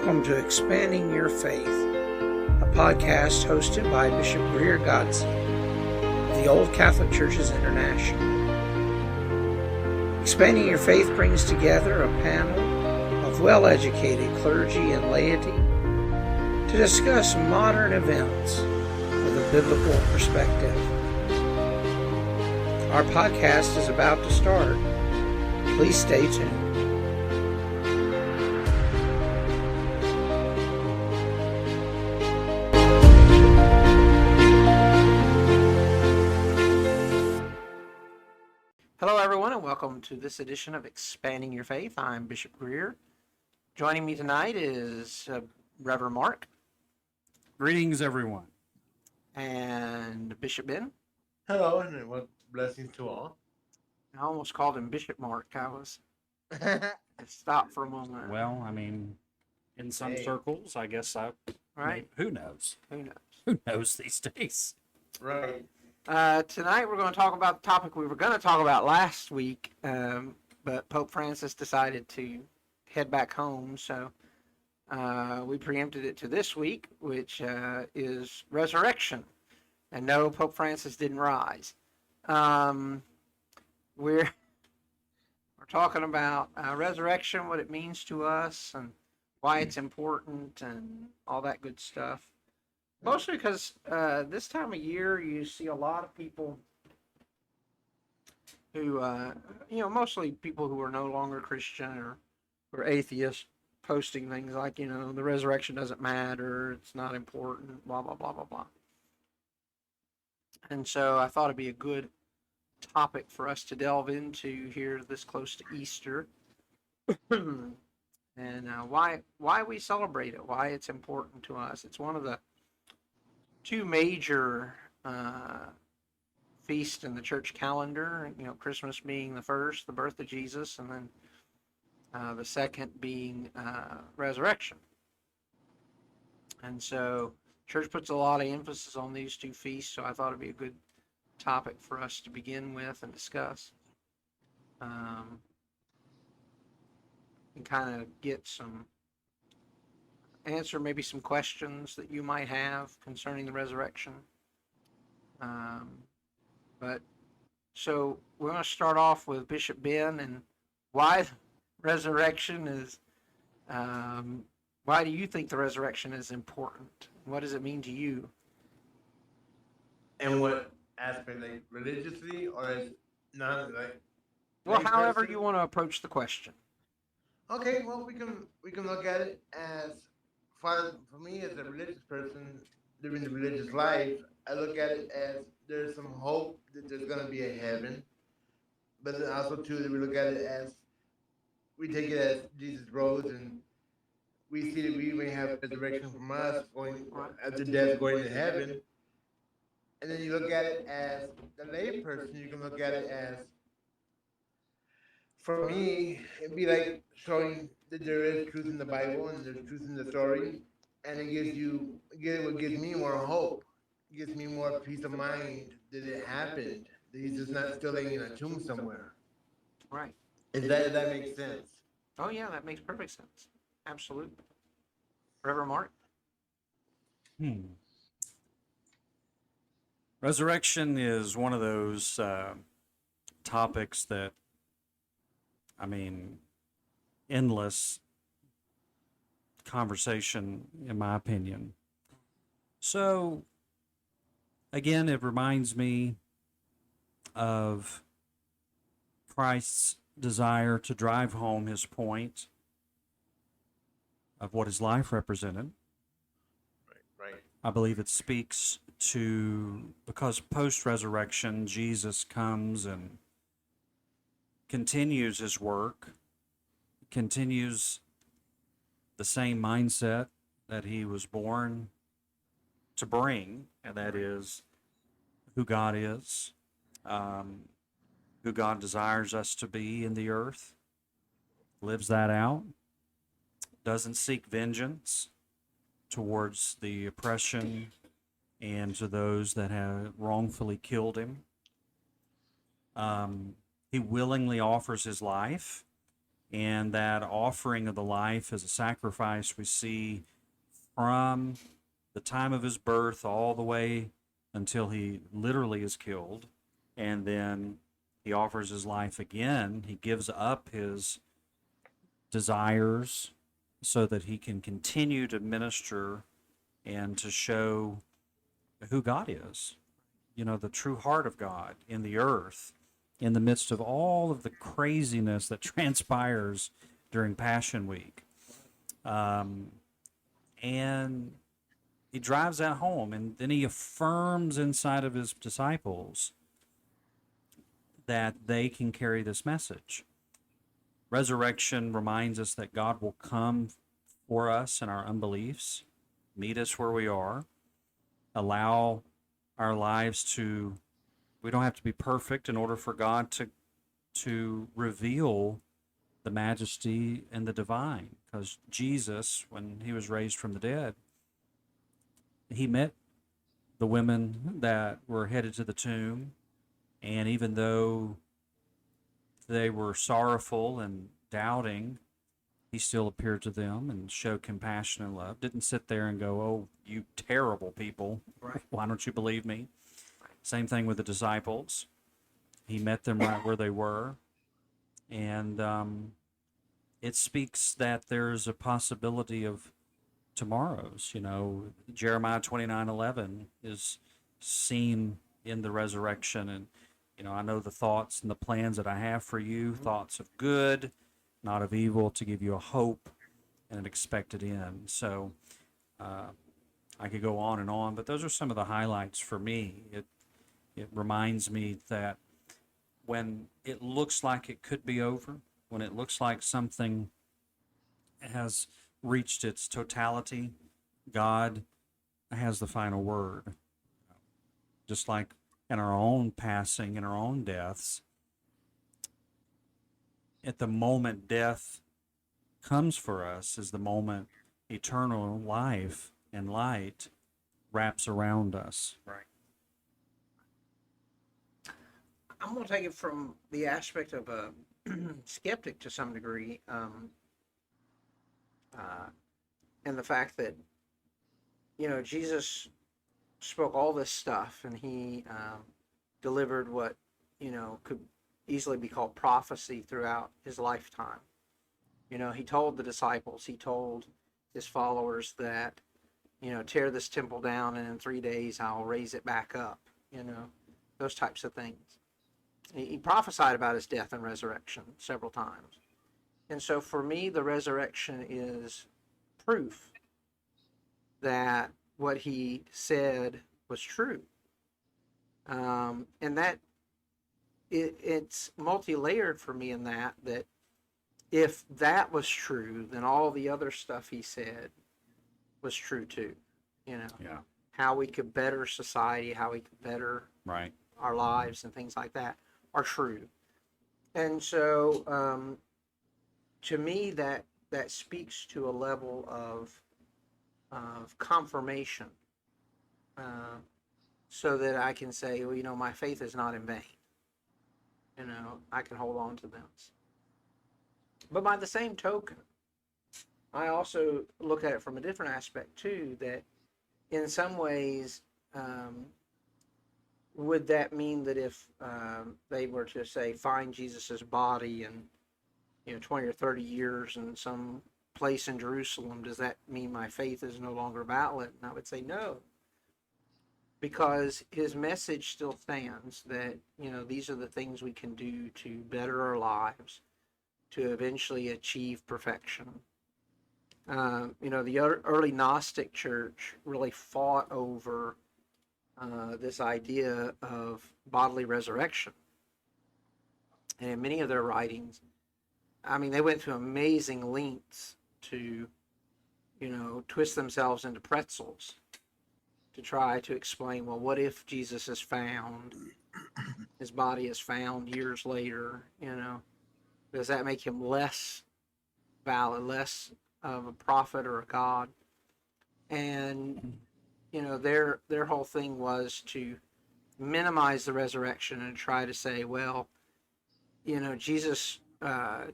Welcome to Expanding Your Faith, a podcast hosted by Bishop Greer Godsey of the Old Catholic Churches International. Expanding Your Faith brings together a panel of well-educated clergy and laity to discuss modern events with a biblical perspective. Our podcast is about to start. Please stay tuned. Hello, everyone, and welcome to this edition of Expanding Your Faith. I'm Bishop Greer. Joining me tonight is Reverend Marc. Greetings, everyone. And Bishop Ben. Hello, and what blessings to all. I almost called him Bishop Marc. I stopped for a moment. Well, I mean, in some circles, I guess right? Who knows? Who knows? Who knows these days? Right. Tonight we're going to talk about the topic we were going to talk about last week, but Pope Francis decided to head back home, so we preempted it to this week, which is resurrection. And no, Pope Francis didn't rise. We're talking about resurrection, what it means to us, and why it's important, and all that good stuff. Mostly because this time of year you see a lot of people who, mostly people who are no longer Christian or atheists, posting things like, the resurrection doesn't matter, it's not important, blah, blah, blah, blah, blah. And so I thought it'd be a good topic for us to delve into here this close to Easter. And why we celebrate it, why it's important to us. It's one of the two major feasts in the church calendar, Christmas being the first, the birth of Jesus, and then the second being resurrection. And so church puts a lot of emphasis on these two feasts, so I thought it'd be a good topic for us to begin with and discuss. And kind of get answer maybe some questions that you might have concerning the resurrection. So we're going to start off with Bishop Ben and why resurrection is, why do you think the resurrection is important? What does it mean to you? And what aspect, like religiously or as not like? Well, however you want to approach the question. Okay, well we can look at it as for me as a religious person living the religious life. I look at it as there's some hope that there's going to be a heaven, but then also too that we look at it as we take it as Jesus rose and we see that we may have resurrection from us going after death going to heaven. And then you look at it as the lay person, you can look at it as, for me, it'd be like showing that there is truth in the Bible and there's truth in the story, and it what gives me more hope, it gives me more peace of mind that it happened, that he's just not still laying in a tomb somewhere. Right. If that makes sense. Oh yeah, that makes perfect sense. Absolutely. Reverend Marc? Resurrection is one of those topics that, endless conversation, in my opinion. So, again, it reminds me of Christ's desire to drive home his point of what his life represented. Right. I believe it speaks to, because post-resurrection, Jesus comes and continues his work, continues the same mindset that he was born to bring, and that is who God is, who God desires us to be in the earth, lives that out, doesn't seek vengeance towards the oppression and to those that have wrongfully killed him. He willingly offers his life And that offering of the life as a sacrifice we see from the time of his birth all the way until he literally is killed. And then he offers his life again. He gives up his desires so that he can continue to minister and to show who God is, the true heart of God in the earth, in the midst of all of the craziness that transpires during Passion Week. And he drives that home, and then he affirms inside of his disciples that they can carry this message. Resurrection reminds us that God will come for us in our unbeliefs, meet us where we are, allow our lives to, we don't have to be perfect in order for God to reveal the majesty and the divine. Because Jesus, when he was raised from the dead, he met the women that were headed to the tomb, and even though they were sorrowful and doubting, he still appeared to them and showed compassion and love. Didn't sit there and go, "Oh, you terrible people, Right. why don't you believe me?" Same thing with the disciples. He met them right where they were. And it speaks that there's a possibility of tomorrows. Jeremiah 29:11 is seen in the resurrection. And, I know the thoughts and the plans that I have for you, thoughts of good, not of evil, to give you a hope and an expected end. So I could go on and on, but those are some of the highlights for me. It reminds me that when it looks like it could be over, when it looks like something has reached its totality, God has the final word. Just like in our own passing, in our own deaths, at the moment death comes for us is the moment eternal life and light wraps around us. Right. I'm going to take it from the aspect of a skeptic to some degree, and the fact that Jesus spoke all this stuff, and he delivered what could easily be called prophecy throughout his lifetime. He told the disciples, he told his followers that tear this temple down, and in 3 days I'll raise it back up. Those types of things. He prophesied about his death and resurrection several times. And so for me, the resurrection is proof that what he said was true. And that it's multi-layered for me in that if that was true, then all the other stuff he said was true too. Yeah. How we could better society, how we could better Right. our lives and things like that are true. And so to me that speaks to a level of confirmation, so that I can say, well, my faith is not in vain. I can hold on to this. But by the same token, I also look at it from a different aspect too, that in some ways, would that mean that if they were to say find Jesus's body in 20 or 30 years in some place in Jerusalem, does that mean my faith is no longer valid? And I would say no, because his message still stands that these are the things we can do to better our lives, to eventually achieve perfection. The early Gnostic church really fought over this idea of bodily resurrection. And in many of their writings, they went to amazing lengths to, twist themselves into pretzels to try to explain, well, what if Jesus is found, his body is found years later, does that make him less valid, less of a prophet or a god? And their whole thing was to minimize the resurrection and try to say, well, Jesus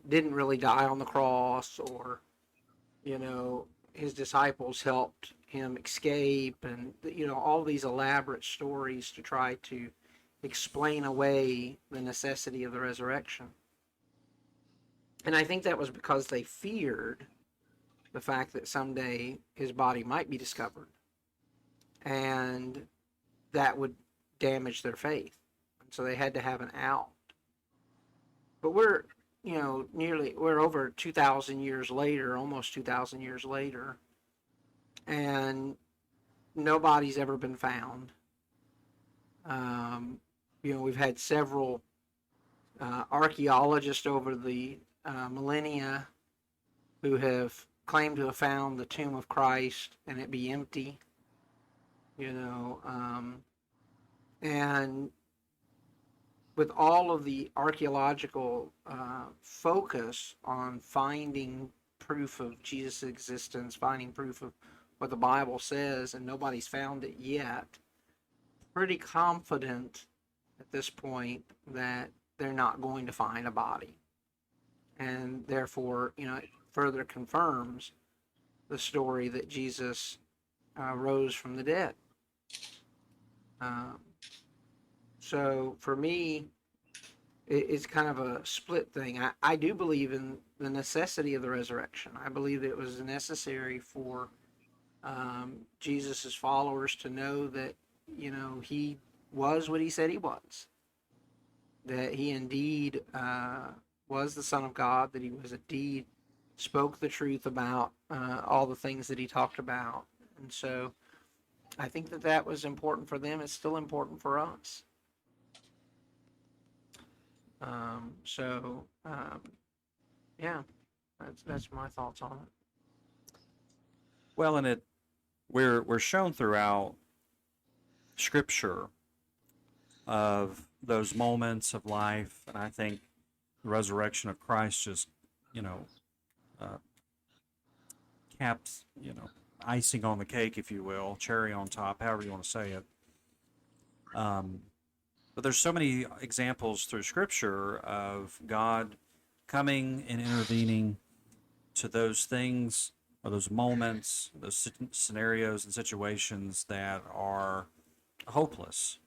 didn't really die on the cross, or his disciples helped him escape, and all these elaborate stories to try to explain away the necessity of the resurrection. And I think that was because they feared the fact that someday his body might be discovered, and that would damage their faith. And so they had to have an out. But we're over 2,000 years later, almost 2,000 years later, and nobody's ever been found. We've had several archaeologists over the millennia who have claimed to have found the tomb of Christ and it be empty. And with all of the archaeological focus on finding proof of Jesus' existence, finding proof of what the Bible says, and nobody's found it yet, pretty confident at this point that they're not going to find a body. And therefore, it further confirms the story that Jesus rose from the dead. So for me, it's kind of a split thing. I do believe in the necessity of the resurrection. I believe it was necessary for Jesus' followers to know that, he was what he said he was. That he indeed was the Son of God, that he was indeed spoke the truth about all the things that he talked about. And so I think that was important for them. It's still important for us. Yeah, that's my thoughts on it. Well, and we're shown throughout Scripture of those moments of life, and I think the resurrection of Christ just, capped, icing on the cake, if you will, cherry on top, however you want to say it. But there's so many examples through Scripture of God coming and intervening to those things or those moments, those scenarios and situations that are hopeless,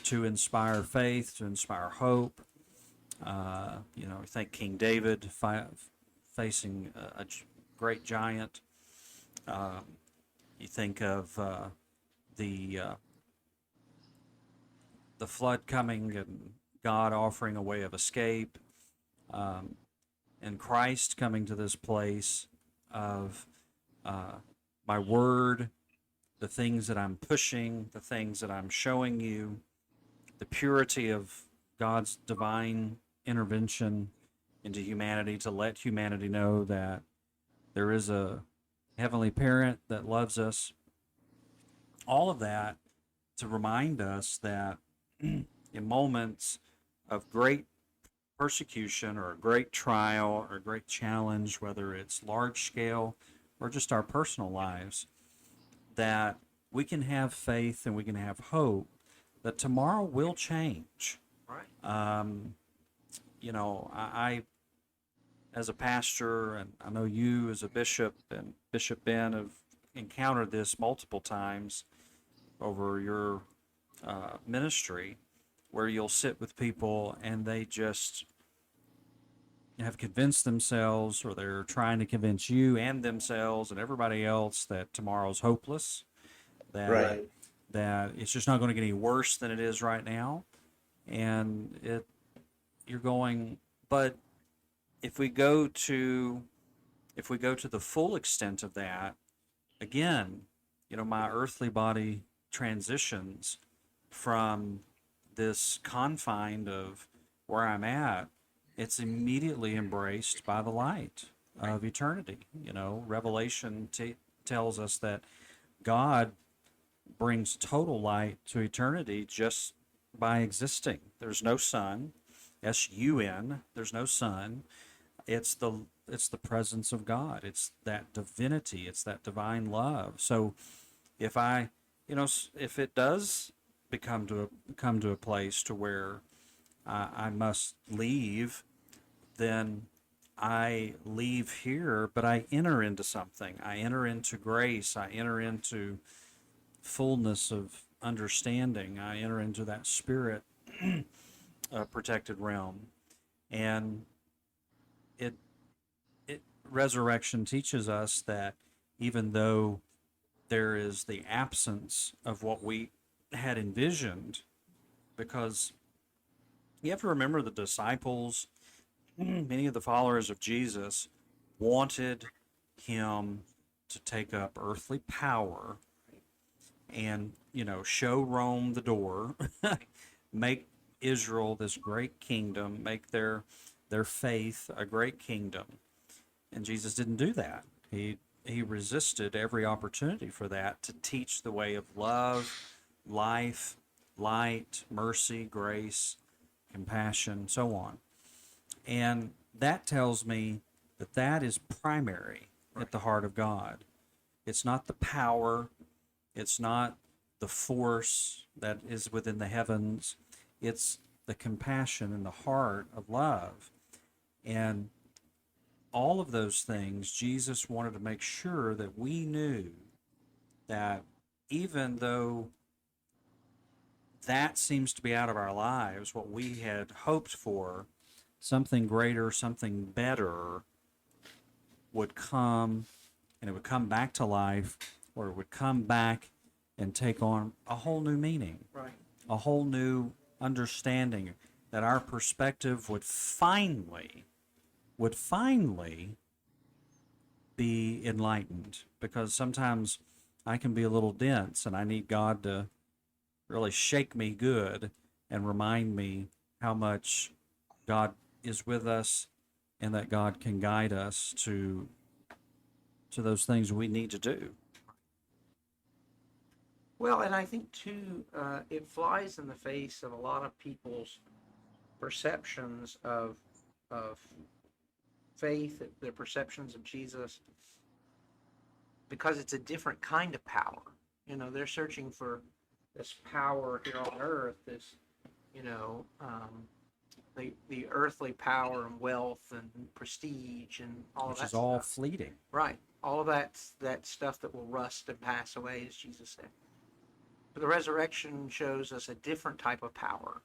to inspire faith, to inspire hope. Think King David facing a great giant. You think of the flood coming and God offering a way of escape, and Christ coming to this place of my word, the things that I'm pushing, the things that I'm showing you, the purity of God's divine intervention into humanity to let humanity know that there is a heavenly parent that loves us. All of that to remind us that in moments of great persecution or a great trial or a great challenge, whether it's large scale or just our personal lives, that we can have faith and we can have hope that tomorrow will change. Right. I as a pastor, and I know you as a bishop and Bishop Ben have encountered this multiple times over your ministry, where you'll sit with people and they just have convinced themselves, or they're trying to convince you and themselves and everybody else that tomorrow's hopeless, that that it's just not going to get any worse than it is right now, and you're going, but if we go to the full extent of that, again, my earthly body transitions from this confine of where I'm at, it's immediately embraced by the light of eternity. Revelation tells us that God brings total light to eternity just by existing. There's no sun, S-U-N, there's no sun. It's the presence of God. It's that divinity. It's that divine love. So if if it does come to a place to where I must leave then I leave here, but I enter into something. I enter into grace. I enter into fullness of understanding. I enter into that spirit protected realm. And it resurrection teaches us that even though there is the absence of what we had envisioned, because you have to remember the disciples, many of the followers of Jesus, wanted him to take up earthly power and, show Rome the door, make Israel this great kingdom, make their faith a great kingdom. And Jesus didn't do that. He resisted every opportunity for that, to teach the way of love, life, light, mercy, grace, compassion, so on. And that tells me that that is primary at the heart of God. It's not the power, it's not the force that is within the heavens, it's the compassion and the heart of love. And all of those things, Jesus wanted to make sure that we knew that even though that seems to be out of our lives, what we had hoped for, something greater, something better would come, and it would come back to life, or it would come back and take on a whole new meaning, Right. a whole new understanding, that our perspective would finally be enlightened. Because sometimes I can be a little dense and I need God to really shake me good and remind me how much God is with us, and that God can guide us to those things we need to do. Well, and I think too, it flies in the face of a lot of people's perceptions of faith, their perceptions of Jesus, because it's a different kind of power. They're searching for this power here on earth, this, the earthly power and wealth and prestige and all of Which that is all stuff. fleeting. Right. All of that stuff that will rust and pass away, as Jesus said. But the resurrection shows us a different type of power.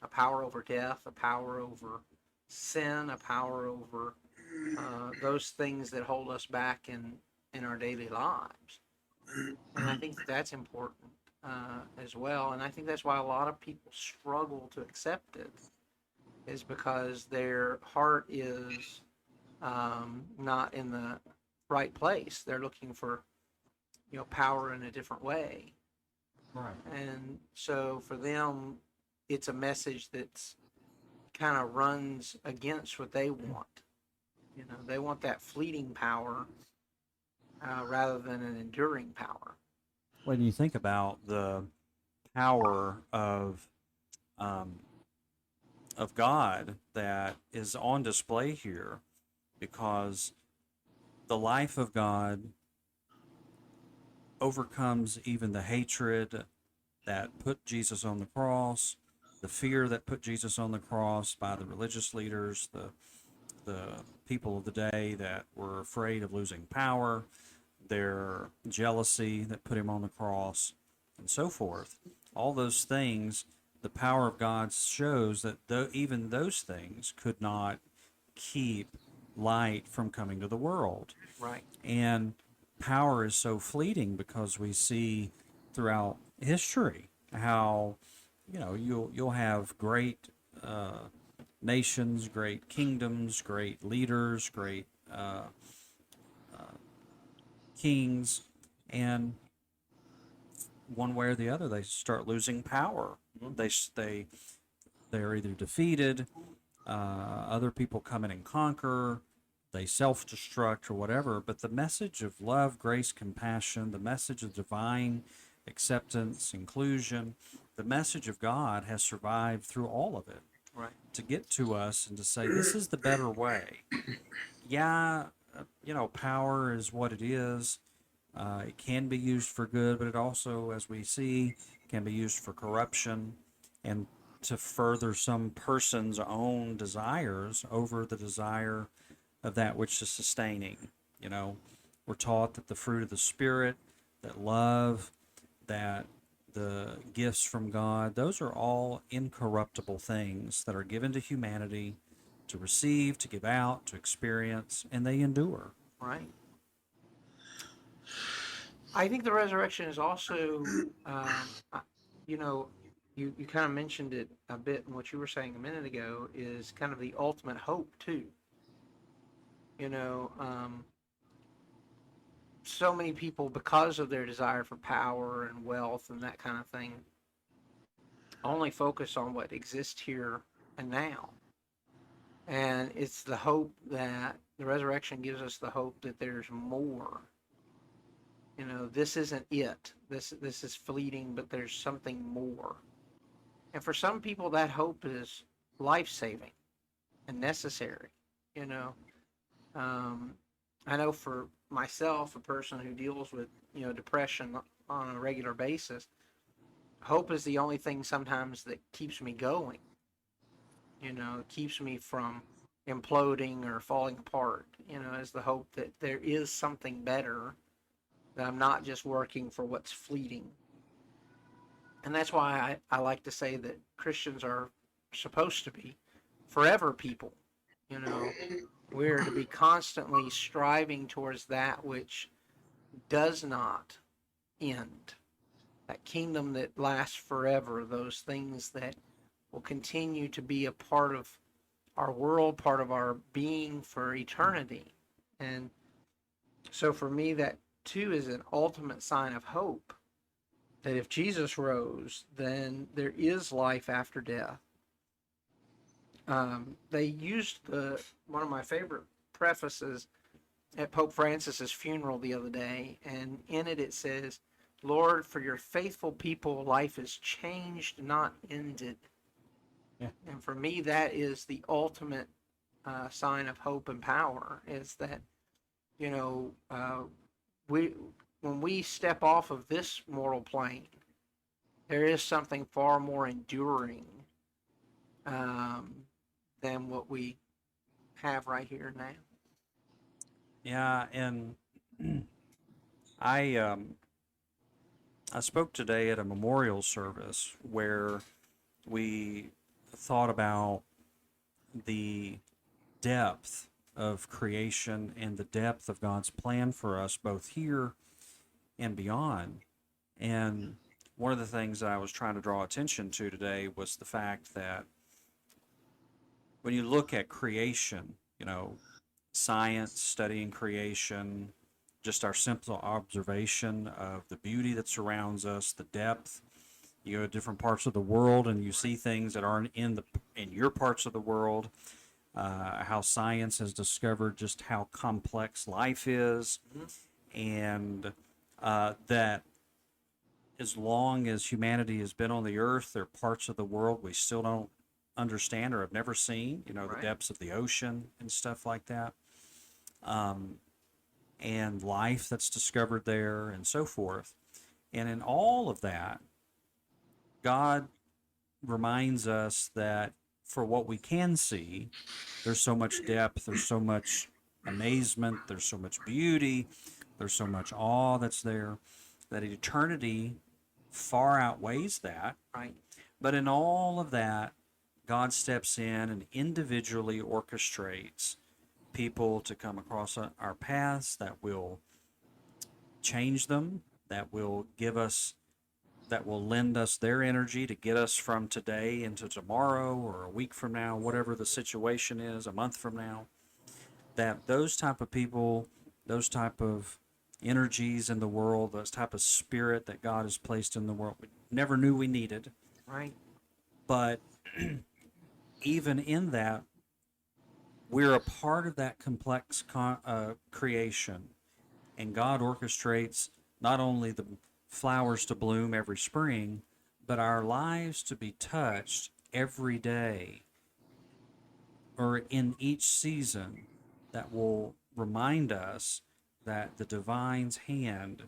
A power over death, a power over sin, a power over those things that hold us back in our daily lives. And I think that's important as well. And I think that's why a lot of people struggle to accept it, is because their heart is not in the right place. They're looking for, power in a different way. Right. And so for them, it's a message that's kind of runs against what they want. They want that fleeting power rather than an enduring power. When you think about the power of God that is on display here, because the life of God overcomes even the hatred that put Jesus on the cross, the fear that put Jesus on the cross by the religious leaders, the people of the day that were afraid of losing power, their jealousy that put him on the cross, and so forth. All those things, the power of God shows that even those things could not keep light from coming to the world. Right. And power is so fleeting, because we see throughout history how you'll have great nations, great kingdoms, great leaders, great kings, and one way or the other they start losing power. They're either defeated, other people come in and conquer, they self-destruct or whatever. But the message of love, grace, compassion, the message of divine acceptance, inclusion, the message of God has survived through all of it. Right. To get to us and to say, this is the better way. Yeah, power is what it is. It can be used for good, but it also, as we see, can be used for corruption. And to further some person's own desires over the desire of that which is sustaining. You know, we're taught that the fruit of the Spirit, that love, that the gifts from God, those are all incorruptible things that are given to humanity to receive, to give out, to experience, and they endure. Right. I think the resurrection is also, you know, you kind of mentioned it a bit in what you were saying a minute ago, is kind of the ultimate hope, too. You know, so many people, because of their desire for power and wealth and that kind of thing, only focus on what exists here and now. And it's the hope that the resurrection gives us the hope that there's more. You know, this isn't it. This is fleeting, but there's something more. And for some people, that hope is life saving and necessary. You know, um, I know for myself, a person who deals with depression on a regular basis, hope is the only thing sometimes that keeps me going. You know, it keeps me from imploding or falling apart. You know, is the hope that there is something better, that I'm not just working for what's fleeting. And that's why I like to say that Christians are supposed to be forever people. You know, we're to be constantly striving towards that which does not end, that kingdom that lasts forever, those things that will continue to be a part of our world, part of our being for eternity. And so for me, that too is an ultimate sign of hope, that if Jesus rose, then there is life after death. They used one of my favorite prefaces at Pope Francis's funeral the other day, and in it says, "Lord, for your faithful people, life is changed, not ended." Yeah. And for me, that is the ultimate sign of hope and power. Is that we when we step off of this mortal plane, there is something far more enduring than what we have right here now. Yeah, and I I spoke today at a memorial service where we thought about the depth of creation and the depth of God's plan for us both here and beyond. And one of the things that I was trying to draw attention to today was the fact that when you look at creation, you know, science, studying creation, just our simple observation of the beauty that surrounds us, the depth. You go to different parts of the world and you see things that aren't in your parts of the world. How science has discovered just how complex life is, and that as long as humanity has been on the earth, there are parts of the world we still don't understand or have never seen. You know, the depths of the ocean and stuff like that. And life that's discovered there and so forth. And in all of that, God reminds us that for what we can see, there's so much depth, there's so much amazement, there's so much beauty, there's so much awe that's there, that eternity far outweighs that. Right. But in all of that, God steps in and individually orchestrates people to come across our paths that will change them, that will give us, that will lend us their energy to get us from today into tomorrow or a week from now, whatever the situation is, a month from now. That those type of people, those type of energies in the world, those type of spirit that God has placed in the world, we never knew we needed. Right. But even in that, we're a part of that complex creation, and God orchestrates not only the flowers to bloom every spring, but our lives to be touched every day or in each season, that will remind us that the divine's hand,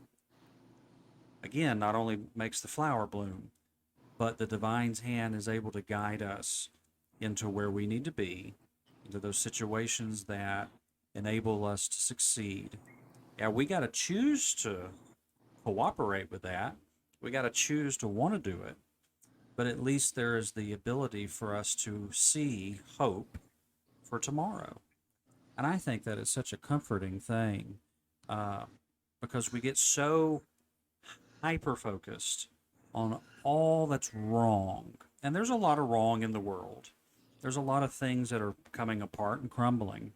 again, not only makes the flower bloom, but the divine's hand is able to guide us into where we need to be, into those situations that enable us to succeed. Yeah, we got to choose to cooperate with that. We got to choose to want to do it. But at least there is the ability for us to see hope for tomorrow. And I think that is such a comforting thing, uh, because we get so hyper focused on all that's wrong. And there's a lot of wrong in the world. There's a lot of things that are coming apart and crumbling.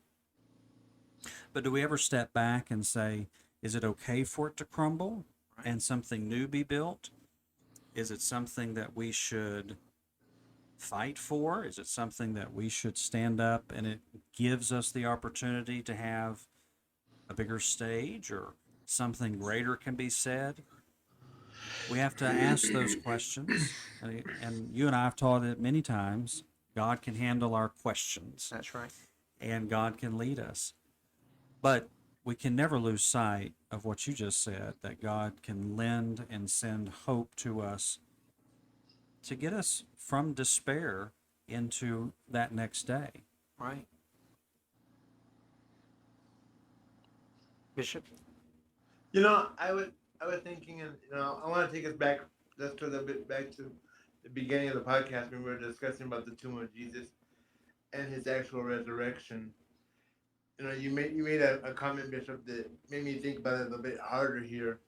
But do we ever step back and say, is it okay for it to crumble and something new be built? Is it something that we should fight for? Is it something that we should stand up and it gives us the opportunity to have a bigger stage, or something greater can be said? We have to ask those questions. And you and I have taught it many times. God can handle our questions, That's right. and God can lead us. But we can never lose sight of what you just said, that God can lend and send hope to us to get us from despair into that next day. Right. Bishop? I was thinking, and I want to take us back just a little bit back to the beginning of the podcast when we were discussing about the tomb of Jesus and his actual resurrection. You made a comment, Bishop, that made me think about it a little bit harder here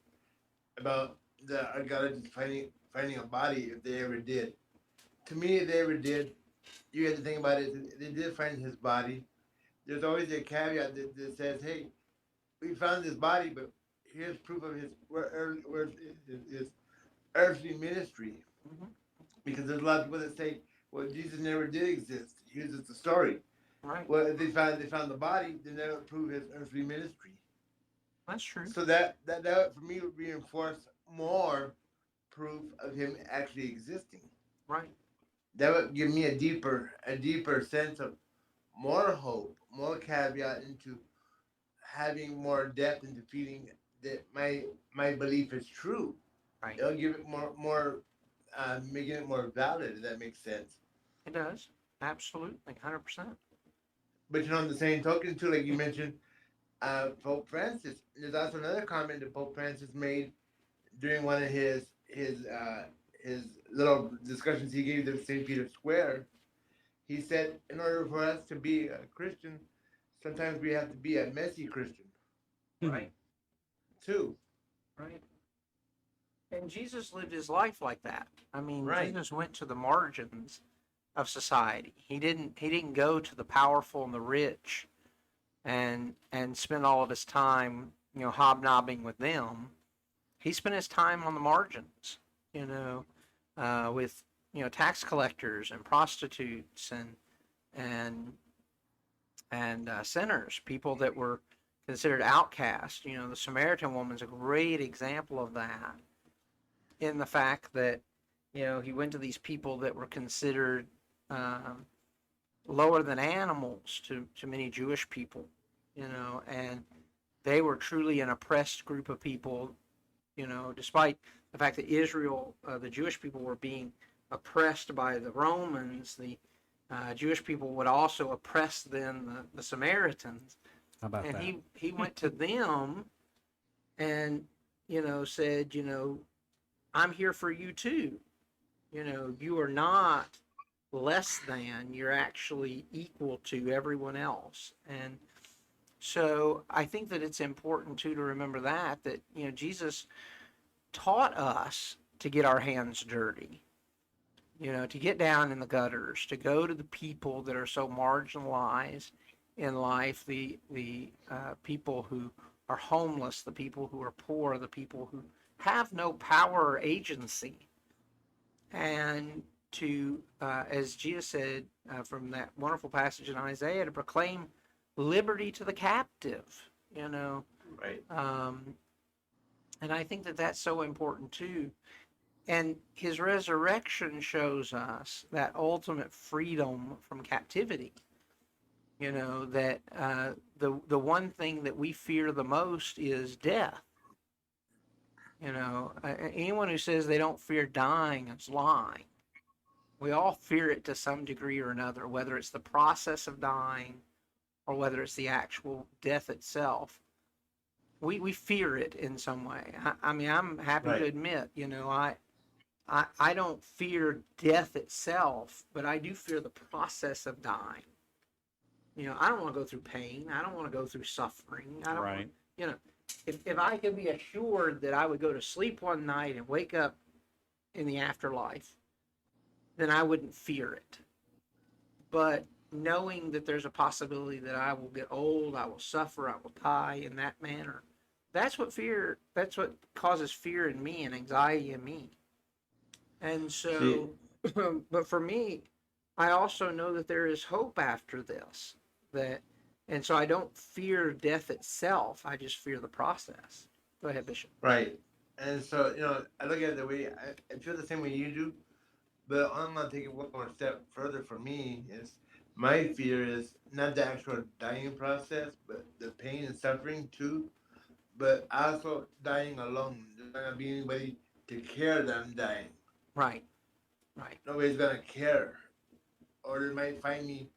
about the archaeologists finding a body if they ever did. To me, if they ever did, you have to think about it. They did find his body. There's always a caveat that says, "Hey, we found his body, but here's proof of where his earthly ministry." Mm-hmm. Because there's a lot of people that say, "Well, Jesus never did exist. Here's just the story." Right. Well, if they found the body, then that would prove his earthly ministry. That's true. So that for me would reinforce more proof of him actually existing. Right. That would give me a deeper sense of more hope, more caveat into having more depth into feeling that my belief is true. Right. It'll give it more making it more valid. If that makes sense. It does. Absolutely. 100%. But on the same token too, like you mentioned, Pope Francis. There's also another comment that Pope Francis made during one of his little discussions he gave at St. Peter's Square. He said, in order for us to be a Christian, sometimes we have to be a messy Christian Right. too. Right. And Jesus lived his life like that. I mean, Right. Jesus went to the margins of society. He didn't go to the powerful and the rich and spend all of his time, hobnobbing with them. He spent his time on the margins, with tax collectors and prostitutes and sinners, people that were considered outcasts. The Samaritan woman's a great example of that, in the fact that he went to these people that were considered lower than animals to many Jewish people, and they were truly an oppressed group of people, despite the fact that Israel, the Jewish people, were being oppressed by the Romans. The Jewish people would also oppress the Samaritans. How about And that? he went to them and, said, I'm here for you too. You are not less than, you're actually equal to everyone else. And so I think that it's important too to remember that Jesus taught us to get our hands dirty, to get down in the gutters, to go to the people that are so marginalized in life, the people who are homeless, the people who are poor, the people who have no power or agency, and to, as Jesus said from that wonderful passage in Isaiah, to proclaim liberty to the captive, Right. And I think that that's so important too. And his resurrection shows us that ultimate freedom from captivity. That the one thing that we fear the most is death. Anyone who says they don't fear dying is lying. We all fear it to some degree or another, whether it's the process of dying or whether it's the actual death itself. We fear it in some way. I mean, I'm happy to Right. admit, I don't fear death itself, but I do fear the process of dying. I don't want to go through pain. I don't want to go through suffering. I don't want, Right. you know, if I could be assured that I would go to sleep one night and wake up in the afterlife, then I wouldn't fear it. But knowing that there's a possibility that I will get old, I will suffer, I will die in that manner, that's what causes fear in me and anxiety in me. And See, so, but for me, I also know that there is hope after this. That, and so I don't fear death itself. I just fear the process. Go ahead, Bishop. right. And so, I look at it the way I feel the same way you do, but I'm gonna take it one more step further. For me, is my fear is not the actual dying process, but the pain and suffering too. But also dying alone. There's not gonna be anybody to care that I'm dying. Right, right. Nobody's gonna care, or they might find me.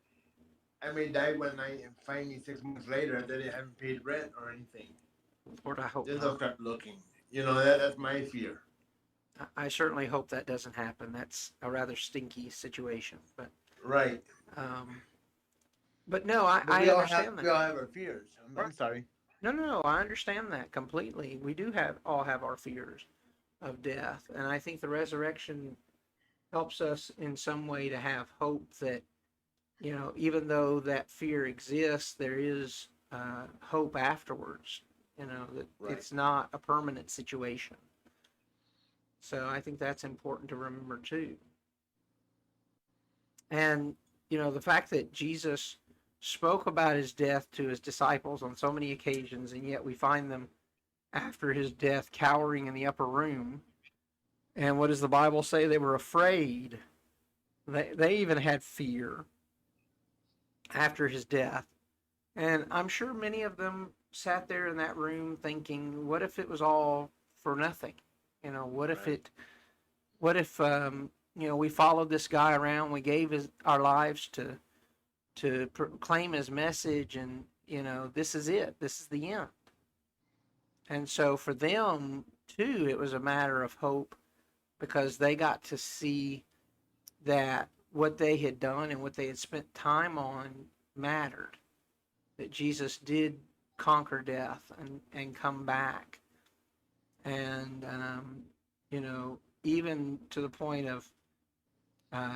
I may die one night and find me 6 months later that they haven't paid rent or anything. Lord, I hope Then they'll not. start looking. That's my fear. I certainly hope that doesn't happen. That's a rather stinky situation. Right. Um, but no, I, But I we all have understand we that. all have our fears. I'm Right. sorry. No, no, no. I understand that completely. We do all have our fears of death, and I think the resurrection helps us in some way to have hope that even though that fear exists, there is hope afterwards. That Right. it's not a permanent situation. So I think that's important to remember too. And the fact that Jesus spoke about his death to his disciples on so many occasions, and yet we find them after his death cowering in the upper room. And what does the Bible say? They were afraid. They even had fear after his death. And I'm sure many of them sat there in that room thinking, what if it was all for nothing? What if Right. we followed this guy around, we gave our lives to proclaim his message, and this is it, this is the end. And so for them too, it was a matter of hope because they got to see that what they had done and what they had spent time on mattered. That Jesus did conquer death and come back. And, even to the point of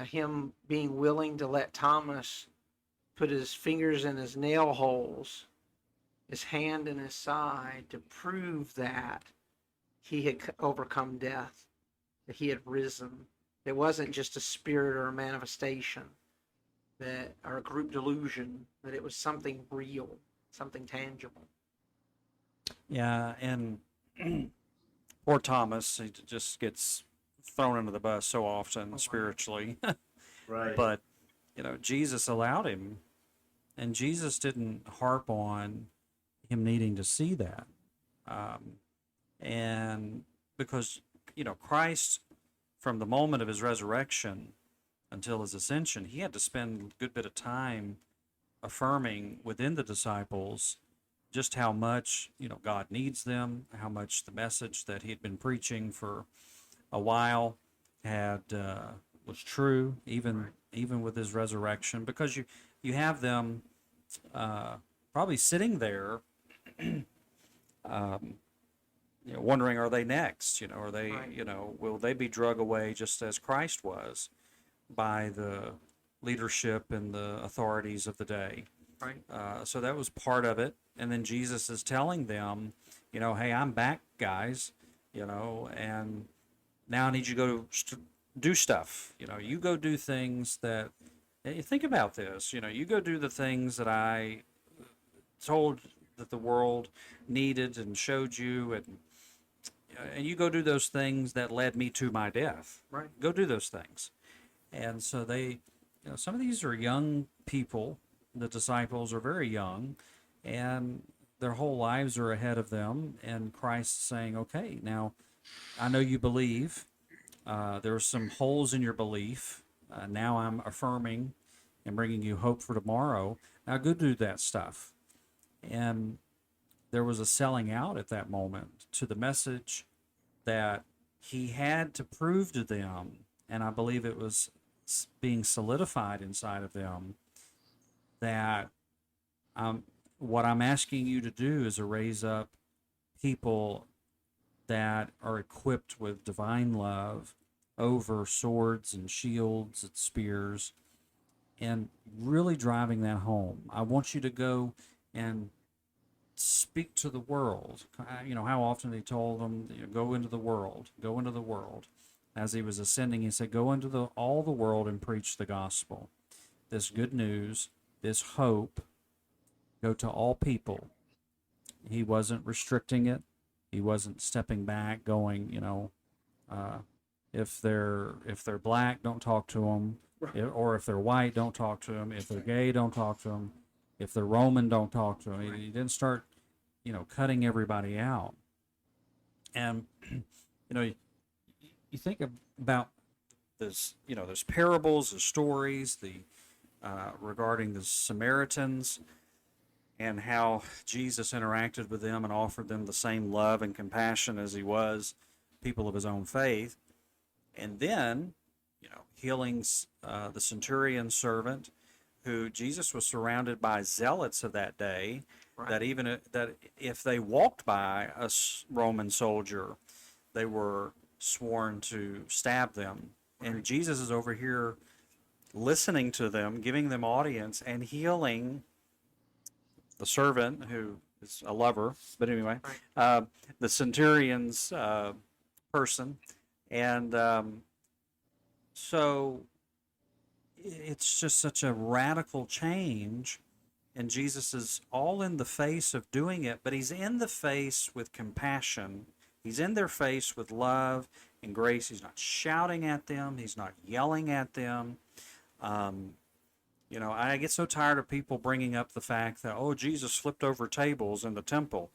him being willing to let Thomas put his fingers in his nail holes, his hand in his side, to prove that he had overcome death, that he had risen. It wasn't just a spirit or a manifestation, or a group delusion, that it was something real, something tangible. Yeah, and poor Thomas, he just gets thrown under the bus so often spiritually. Right. But, Jesus allowed him, and Jesus didn't harp on him needing to see that. And because, Christ, from the moment of his resurrection until his ascension, he had to spend a good bit of time affirming within the disciples just how much God needs them, how much the message that he had been preaching for a while had was true, even with his resurrection, because you have them probably sitting there, wondering, are they next? Are they, Right. Will they be drug away just as Christ was by the leadership and the authorities of the day? Right. So that was part of it. And then Jesus is telling them, hey, I'm back, guys, and now I need you to go do stuff. You go do things that, you think about this, you go do the things that I told that the world needed and showed you, and you go do those things that led me to my death. Right. Go do those things. And so they, some of these are young people. The disciples are very young, and their whole lives are ahead of them. And Christ's saying, okay, now I know you believe. There are some holes in your belief. Now I'm affirming and bringing you hope for tomorrow. Now go do that stuff. And there was a selling out at that moment to the message that he had to prove to them, and I believe it was being solidified inside of them, that um, what I'm asking you to do is to raise up people that are equipped with divine love over swords and shields and spears, and really driving that home. I want you to go and speak to the world. You know, how often he told them, you know, go into the world, go into the world. As he was ascending, he said, go into all the world and preach the gospel. This good news, this hope, go to all people. He wasn't restricting it. He wasn't stepping back, going, you know, uh, if they're black, don't talk to them, or if they're white, don't talk to them. If they're gay, don't talk to them. If they're Roman, don't talk to them. He didn't start, you know, cutting everybody out. And you know, you think about this, you know, there's parables, there's stories, the regarding the Samaritans and how Jesus interacted with them and offered them the same love and compassion as he was people of his own faith. And then, you know, healings, the centurion servant, who Jesus was surrounded by zealots of that day, Right. that even that if they walked by a Roman soldier, they were sworn to stab them. And Jesus is over here listening to them, giving them audience, and healing the servant who is a lover. But anyway, Right. the centurion's person, and so it's just such a radical change. And Jesus is all in the face of doing it, but he's in the face with compassion. He's in their face with love and grace. He's not shouting at them. He's not yelling at them. Um, you know, I get so tired of people bringing up the fact that, oh, Jesus flipped over tables in the temple.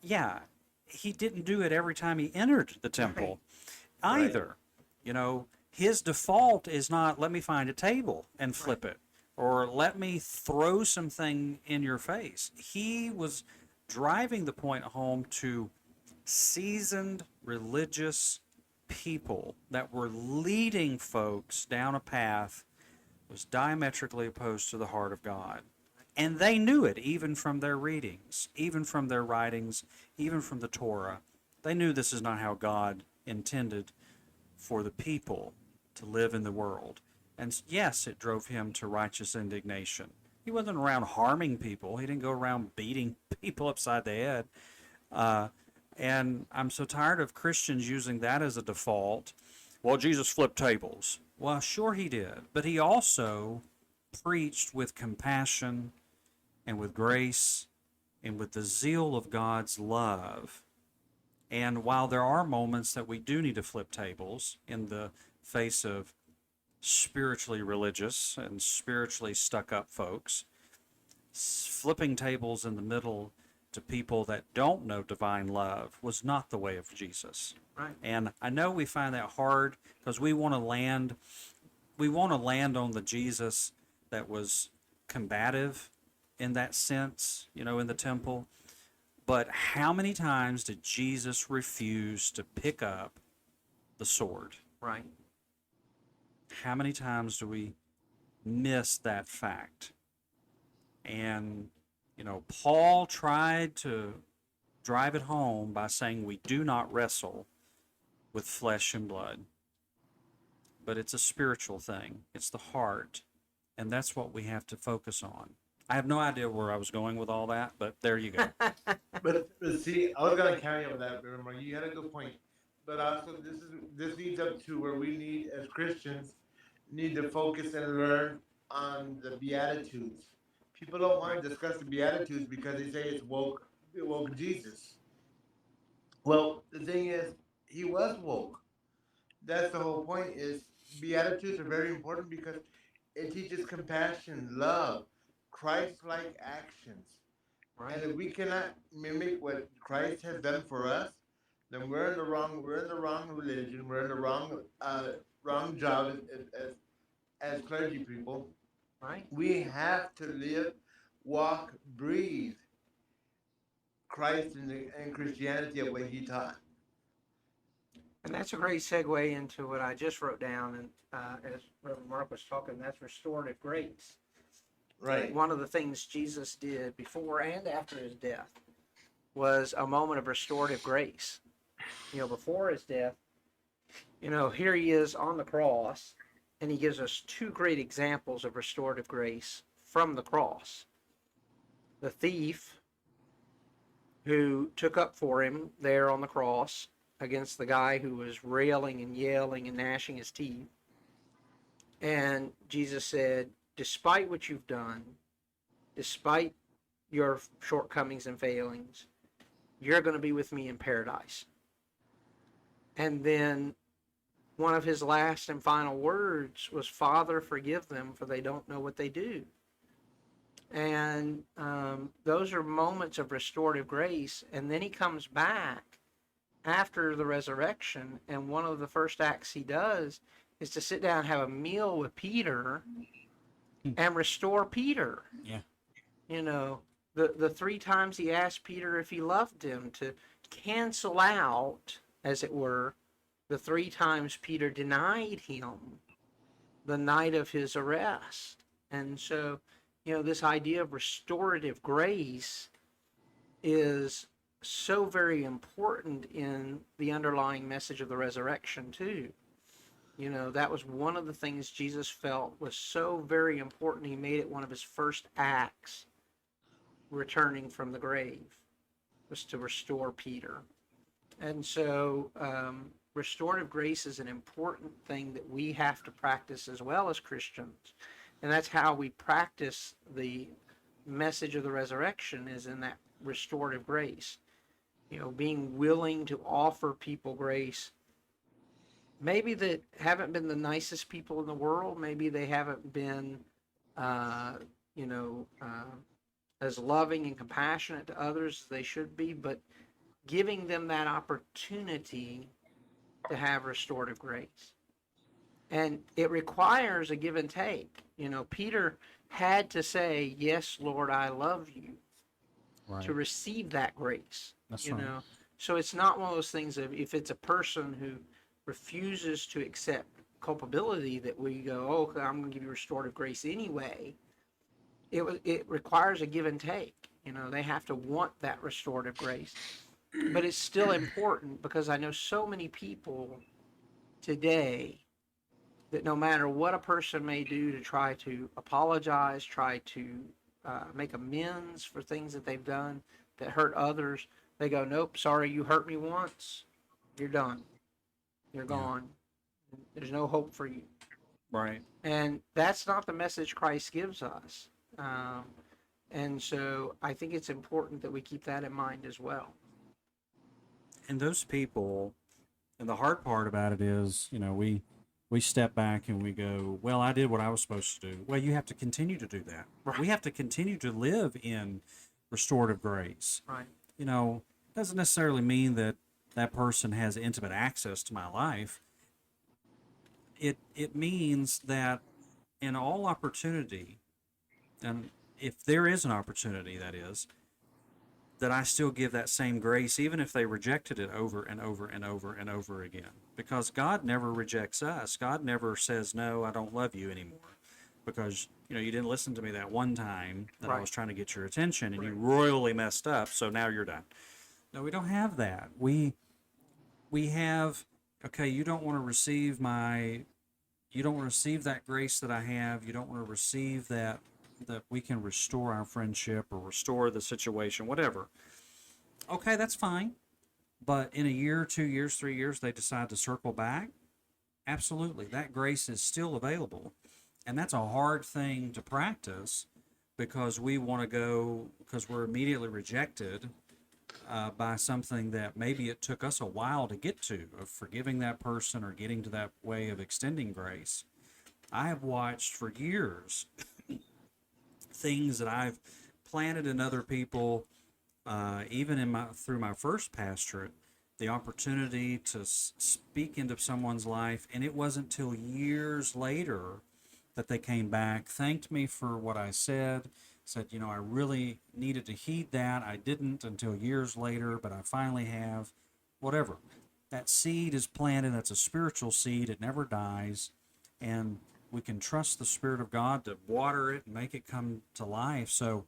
Yeah, he didn't do it every time he entered the temple either. You know, his default is not, let me find a table and flip it, or let me throw something in your face. He was driving the point home to seasoned religious people that were leading folks down a path was diametrically opposed to the heart of God. And they knew it even from their readings, even from their writings, even from the Torah. They knew this is not how God intended for the people to live in the world. And yes, it drove him to righteous indignation. He wasn't around harming people. He didn't go around beating people upside the head. And I'm so tired of Christians using that as a default. Well, Jesus flipped tables. Well, sure he did. But he also preached with compassion and with grace and with the zeal of God's love. And while there are moments that we do need to flip tables in the face of spiritually religious and spiritually stuck up folks, flipping tables in the middle to people that don't know divine love was not the way of Jesus. Right. And I know we find that hard because we want to land on the Jesus that was combative in that sense, you know, in the temple. But how many times did Jesus refuse to pick up the sword? Right. How many times do we miss that fact? And, you know, Paul tried to drive it home by saying we do not wrestle with flesh and blood, but it's a spiritual thing. It's the heart, and that's what we have to focus on. I have no idea where I was going with all that, but there you go. But see, I was gonna carry on with that. Remember, you had a good point. But also, this leads up to where we need, as Christians, need to focus and learn on the Beatitudes. People don't want to discuss the Beatitudes because they say it's woke Jesus. Well, the thing is, he was woke. That's the whole point. Is Beatitudes are very important because it teaches compassion, love, Christ-like actions. Right. And if we cannot mimic what Christ has done for us, then we're in the wrong religion, we're in the wrong job as clergy people. Right. We have to live, walk, breathe Christ and Christianity of what He taught. And that's a great segue into what I just wrote down. And as Reverend Mark was talking, that's restorative grace. Right. One of the things Jesus did before and after his death was a moment of restorative grace. Before his death, here he is on the cross, and he gives us two great examples of restorative grace from the cross. The thief who took up for him there on the cross against the guy who was railing and yelling and gnashing his teeth. And Jesus said, despite what you've done, despite your shortcomings and failings, you're going to be with me in paradise. And then one of his last and final words was, Father, forgive them, for they don't know what they do. And those are moments of restorative grace. And then he comes back after the resurrection, and one of the first acts he does is to sit down and have a meal with Peter and restore Peter. Yeah. The three times he asked Peter if he loved him, to cancel out, as it were, the three times Peter denied him the night of his arrest. And so, this idea of restorative grace is so very important in the underlying message of the resurrection too. That was one of the things Jesus felt was so very important. He made it one of his first acts returning from the grave, was to restore Peter. And so restorative grace is an important thing that we have to practice as well as Christians. And that's how we practice the message of the resurrection, is in that restorative grace. Being willing to offer people grace, maybe that haven't been the nicest people in the world. Maybe they haven't been, as loving and compassionate to others as they should be, but giving them that opportunity to have restorative grace. And it requires a give and take. Peter had to say, yes, Lord, I love you, Right. to receive that grace. That's right. So it's not one of those things of, if it's a person who refuses to accept culpability, that we go, oh, okay, I'm going to give you restorative grace anyway. It requires a give and take. They have to want that restorative grace. But it's still important, because I know so many people today that no matter what a person may do to try to apologize, try to make amends for things that they've done that hurt others, they go, nope, sorry, you hurt me once, you're done. You're gone. There's no hope for you. Right. And that's not the message Christ gives us. And so I think it's important that we keep that in mind as well. And those people, and the hard part about it is, we step back and we go, well, I did what I was supposed to do. Well, you have to continue to do that. Right. We have to continue to live in restorative grace. Right. Doesn't necessarily mean that that person has intimate access to my life. It means that in all opportunity, and if there is an opportunity, that is, that I still give that same grace, even if they rejected it over and over and over and over again. Because God never rejects us. God never says, no, I don't love you anymore, because you didn't listen to me that one time that I was trying to get your attention, and you royally messed up, so now you're done. No, we don't have that. We have, okay, you don't want to receive that grace that I have. You don't want to receive that we can restore our friendship or restore the situation, whatever. Okay, that's fine. But in a year, 2 years, 3 years, they decide to circle back. Absolutely. That grace is still available. And that's a hard thing to practice, because we want to go, because we're immediately rejected by something that maybe it took us a while to get to, of forgiving that person or getting to that way of extending grace. I have watched for years things that I've planted in other people, even through my first pastorate, the opportunity to speak into someone's life, and it wasn't till years later that they came back, thanked me for what I said, said, I really needed to heed that. I didn't until years later, but I finally have. Whatever. That seed is planted. That's a spiritual seed. It never dies. And we can trust the Spirit of God to water it and make it come to life. So,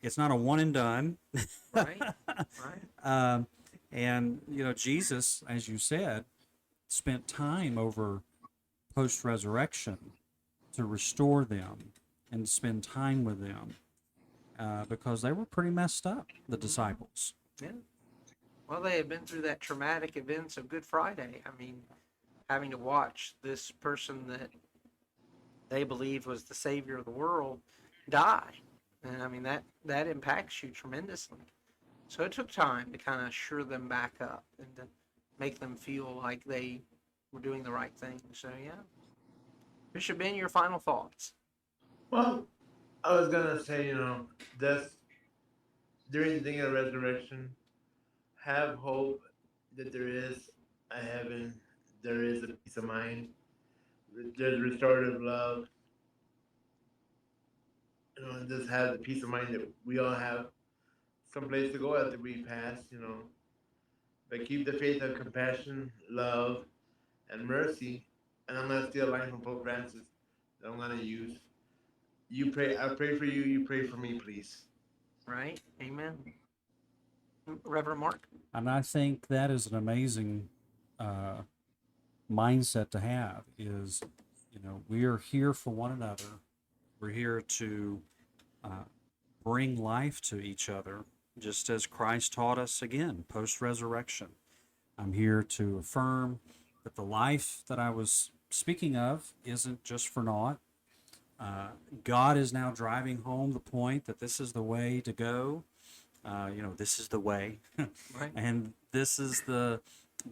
it's not a one and done. Right. Right. And, Jesus, as you said, spent time over post resurrection to restore them and spend time with them because they were pretty messed up, the disciples. Yeah. Well, they had been through that traumatic events of Good Friday. I mean, having to watch this person that they believed was the savior of the world die. And I mean, that impacts you tremendously. So it took time to kind of shore them back up and to make them feel like they were doing the right thing. So, yeah. Bishop Ben, your final thoughts? Well, I was gonna say, this during the day of resurrection, have hope that there is a heaven, there is a peace of mind, there's restorative love. And just have the peace of mind that we all have someplace to go after we pass. But keep the faith of compassion, love, and mercy. And I'm gonna steal a line from Pope Francis that I'm gonna use. You pray. I pray for you. You pray for me, please. Right? Amen. Reverend Mark? And I think that is an amazing mindset to have is, we are here for one another. We're here to bring life to each other, just as Christ taught us again, post-resurrection. I'm here to affirm that the life that I was speaking of isn't just for naught. God is now driving home the point that this is the way to go. This is the way, Right. and this is the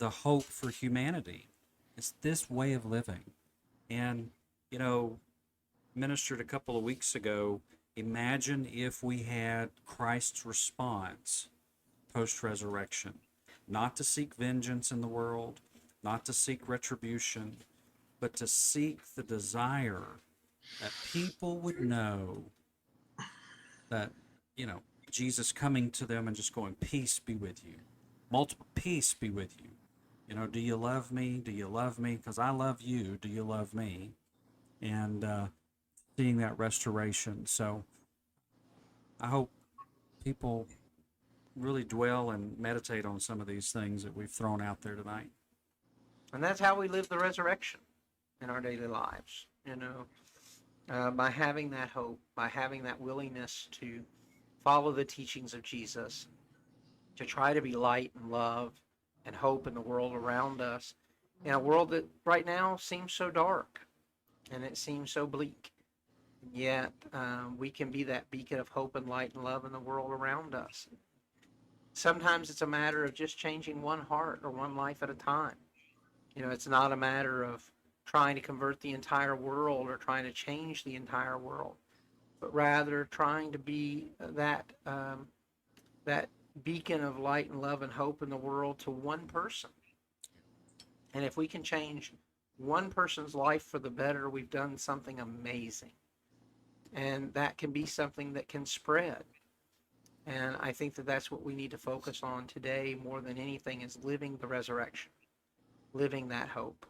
hope for humanity. It's this way of living, and ministered a couple of weeks ago. Imagine if we had Christ's response post-resurrection, not to seek vengeance in the world, not to seek retribution, but to seek the desire that people would know that, Jesus coming to them and just going, peace be with you. Multiple peace be with you. Do you love me? Do you love me? Because I love you. Do you love me? And seeing that restoration. So I hope people really dwell and meditate on some of these things that we've thrown out there tonight. And that's how we live the resurrection in our daily lives, by having that hope, by having that willingness to follow the teachings of Jesus, to try to be light and love and hope in the world around us, in a world that right now seems so dark and it seems so bleak. And yet we can be that beacon of hope and light and love in the world around us. Sometimes it's a matter of just changing one heart or one life at a time. It's not a matter of trying to convert the entire world or trying to change the entire world, but rather trying to be that beacon of light and love and hope in the world to one person. And if we can change one person's life for the better, we've done something amazing. And that can be something that can spread. And I think that that's what we need to focus on today more than anything, is living the resurrection, living that hope.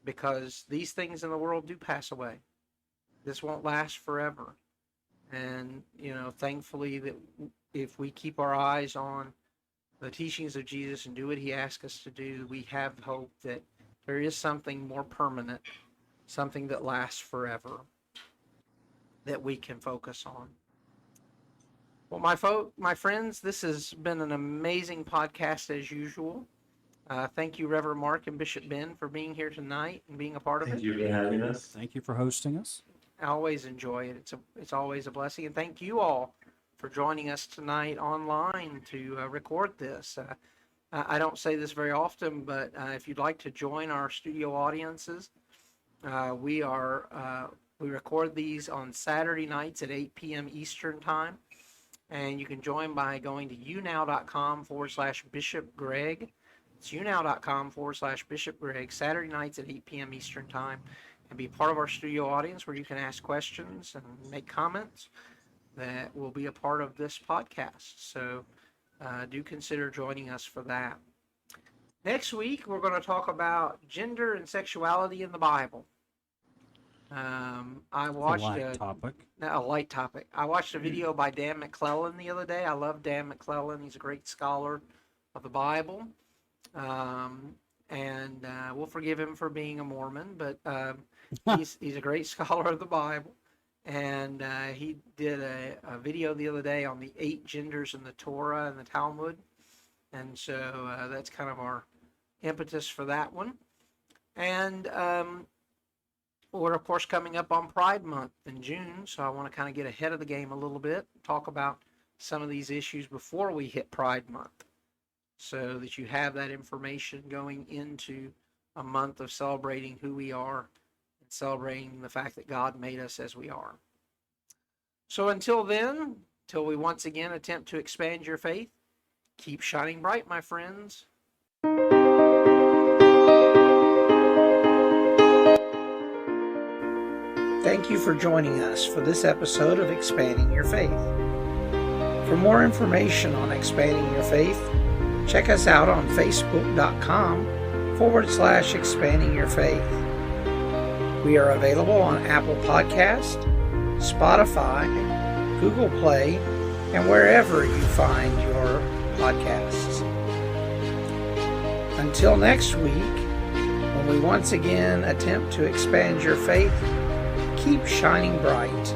Because these things in the world do pass away. This won't last forever. And, thankfully that if we keep our eyes on the teachings of Jesus and do what he asks us to do, we have hope that there is something more permanent, something that lasts forever, that we can focus on. Well, my friends, this has been an amazing podcast as usual. Thank you, Reverend Mark and Bishop Ben, for being here tonight and being a part of it. Thank you for having us. Thank you for hosting us. I always enjoy it. It's always a blessing. And thank you all for joining us tonight online to record this. I don't say this very often, but if you'd like to join our studio audiences, we record these on Saturday nights at 8 p.m. Eastern Time. And you can join by going to younow.com/Bishop Greg. It's younow.com/Bishop Greg, Saturday nights at 8 p.m. Eastern Time, and be part of our studio audience where you can ask questions and make comments that will be a part of this podcast. So do consider joining us for that. Next week, we're going to talk about gender and sexuality in the Bible. I watched a light topic. A light topic. I watched a video by Dan McClellan the other day. I love Dan McClellan. He's a great scholar of the Bible. And we'll forgive him for being a Mormon, but he's a great scholar of the Bible. And he did a video the other day on the 8 genders in the Torah and the Talmud. And so that's kind of our impetus for that one. And we're, of course, coming up on Pride Month in June, so I want to kind of get ahead of the game a little bit, talk about some of these issues before we hit Pride Month, so that you have that information going into a month of celebrating who we are and celebrating the fact that God made us as we are. So until then, till we once again attempt to expand your faith, keep shining bright, my friends. Thank you for joining us for this episode of Expanding Your Faith. For more information on Expanding Your Faith, check us out on facebook.com/Expanding Your Faith. We are available on Apple Podcast, Spotify, Google Play, and wherever you find your podcasts. Until next week, when we once again attempt to expand your faith, keep shining bright.